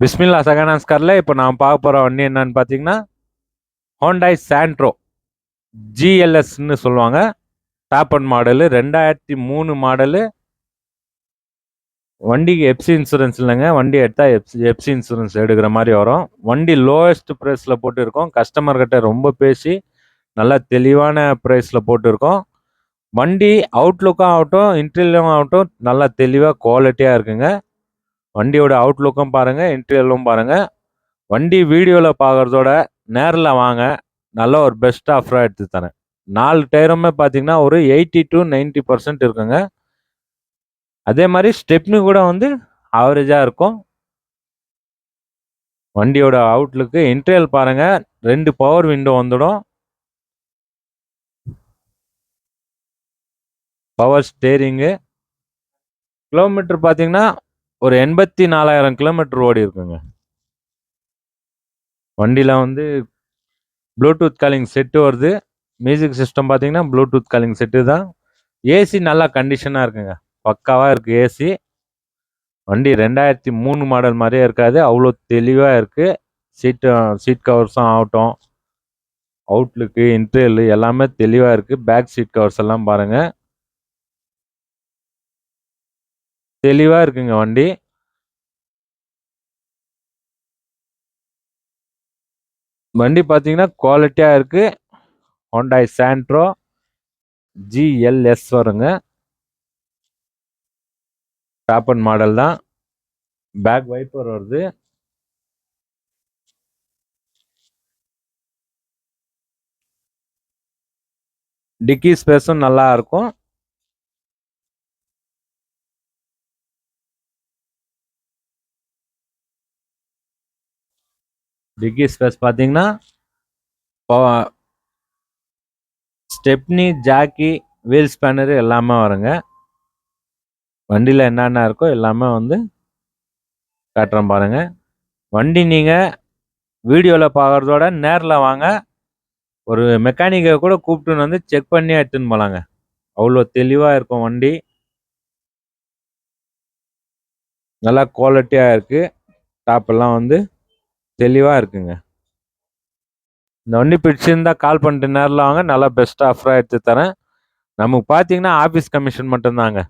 பிஸ்மில்லா சகனாஸ்கரில் இப்போ நான் பார்க்க போகிற வண்டி என்னன்னு பார்த்தீங்கன்னா ஹோண்டாய் சாண்ட்ரோ ஜிஎல்எஸ்ன்னு சொல்லுவாங்க. Top and model 2003 model. வண்டிக்கு எஃப்சி இன்சூரன்ஸ் இல்லைங்க. வண்டி எடுத்தால் எஃப்சி இன்சூரன்ஸ் எடுக்கிற மாதிரி வரும். வண்டி லோவஸ்ட் ப்ரைஸில் போட்டுருக்கோம். கஸ்டமர்கிட்ட ரொம்ப பேசி நல்லா தெளிவான ப்ரைஸில் போட்டுருக்கோம். வண்டி அவுட்லுக்கும் ஆகட்டும் இன்டீரியலும் ஆகட்டும் நல்லா தெளிவாக குவாலிட்டியாக இருக்குங்க. வண்டியோட அவுட்லுக்கும் பாருங்கள், இன்டீரியலும் பாருங்கள். வண்டி வீடியோவில் பார்க்குறதோட நேரில் வாங்க, நல்ல ஒரு பெஸ்ட் ஆஃபராக எடுத்து தரேன். 4 டயருமே பார்த்தீங்கன்னா ஒரு 80 to 90% இருக்குங்க. அதே மாதிரி ஸ்டெப்னி கூட வந்து ஆவரேஜாக இருக்கும். வண்டியோட அவுட்லுக்கு இன்டீரியல் பாருங்கள், 2 பவர் விண்டோ வந்துடும். Power steering. கிலோமீட்டர் பார்த்தீங்கன்னா ஒரு 84,000 கிலோமீட்டர் ஓடி இருக்குங்க. வண்டியில் வந்து ப்ளூடூத் காலிங் செட்டு வருது. மியூசிக் சிஸ்டம் பார்த்தீங்கன்னா ப்ளூடூத் காலிங் செட்டு தான். ஏசி நல்லா கண்டிஷனாக இருக்குங்க, பக்காவாக இருக்குது ஏசி. வண்டி 2003 மாடல் மாதிரியே இருக்காது, அவ்வளோ தெளிவாக இருக்குது. சீட் கவர்ஸும் ஆகட்டும், அவுட்லுக்கு இன்டீரியல் எல்லாமே தெளிவாக இருக்குது. பேக் சீட் கவர்ஸ் எல்லாம் பாருங்கள், தெளிவாக இருக்குங்க வண்டி. வண்டி பார்த்தீங்கன்னா குவாலிட்டியாக இருக்குது. ஹோண்டாய் சாண்ட்ரோ ஜிஎல்எஸ் வருங்க. டாப் அண்ட் மாடல் தான். பேக் வைப்பர் வருது. டிக்கி ஸ்பேஸும் நல்லா இருக்கும். டிக்கி ஸ்பேஸ் பார்த்தீங்கன்னா ஸ்டெப்னி, ஜாக்கி, வீல் ஸ்பேனரு எல்லாமே வருங்க. வண்டியில் என்னென்ன இருக்கோ எல்லாமே வந்து காட்டுறேன் பாருங்க. வண்டி நீங்கள் வீடியோவில் பார்க்குறதோட நேரில் வாங்க, ஒரு மெக்கானிக்கை கூட கூப்பிட்டுன்னு வந்து செக் பண்ணி எடுத்துன்னு போகலாங்க. அவ்வளோ தெளிவாக இருக்கும் வண்டி, நல்லா குவாலிட்டியாக இருக்குது. டாப்பெல்லாம் வந்து தெளிவாக இருக்குங்க. இந்த வண்டி பிடிச்சிருந்தா கால் பண்ணிட்டு நேரில் வாங்க, நல்லா பெஸ்ட் ஆஃபராக எடுத்து தரேன். நமக்கு பார்த்தீங்கன்னா ஆஃபீஸ் கமிஷன் மட்டும்தாங்க,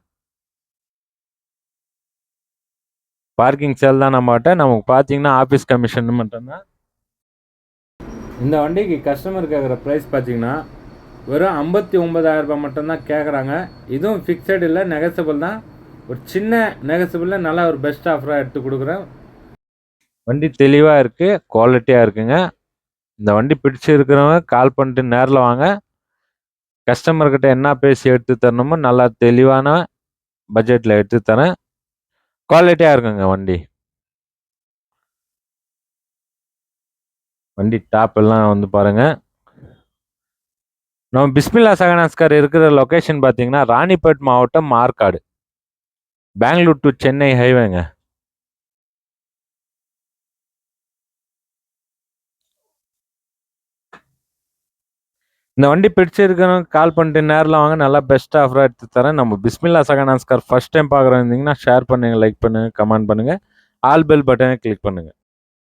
பார்க்கிங் சேல் தான் நம்மகிட்ட. நமக்கு பார்த்தீங்கன்னா ஆஃபீஸ் கமிஷன் மட்டும்தான். இந்த வண்டிக்கு கஸ்டமர் கேட்குற ப்ரைஸ் பார்த்தீங்கன்னா வெறும் 59,000 ரூபாய் மட்டும்தான் கேட்குறாங்க. இதுவும் ஃபிக்ஸட் இல்லை, நெகசபிள் தான். ஒரு சின்ன நெகசபிளில் நல்லா ஒரு பெஸ்ட் ஆஃபராக எடுத்து கொடுக்குறேன். வண்டி தெளிவாக இருக்குது, குவாலிட்டியாக இருக்குங்க. இந்த வண்டி பிடிச்சிருக்கிறவங்க கால் பண்ணிட்டு நேரில் வாங்க. கஸ்டமர்கிட்ட என்ன பேசி எடுத்து தரணுமோ நல்லா தெளிவான பட்ஜெட்டில் எடுத்து தரேன். குவாலிட்டியாக இருக்குங்க வண்டி. வண்டி டாப் எல்லாம் வந்து பாருங்கள். நம்ம பிஸ்மில்லா சகனாஸ்கர் இருக்கிற லொக்கேஷன் பார்த்தீங்கன்னா ராணிப்பேட் மாவட்டம், ஆற்காடு, பெங்களூர் டு சென்னை ஹைவேங்க. இந்த வண்டி பிடிச்சிருக்கணும் கால் பண்ணிட்டு நேரில் வாங்க, நல்லா பெஸ்ட் ஆஃபராக எடுத்து தரேன். நம்ம பிஸ்மில்லா சகனாஸ்கர் ஃபர்ஸ்ட் டைம் பார்க்குறீங்கன்னா ஷேர் பண்ணுங்கள், லைக் பண்ணுங்கள், கமெண்ட் பண்ணுங்கள், ஆல் பெல் பட்டனை கிளிக் பண்ணுங்கள்.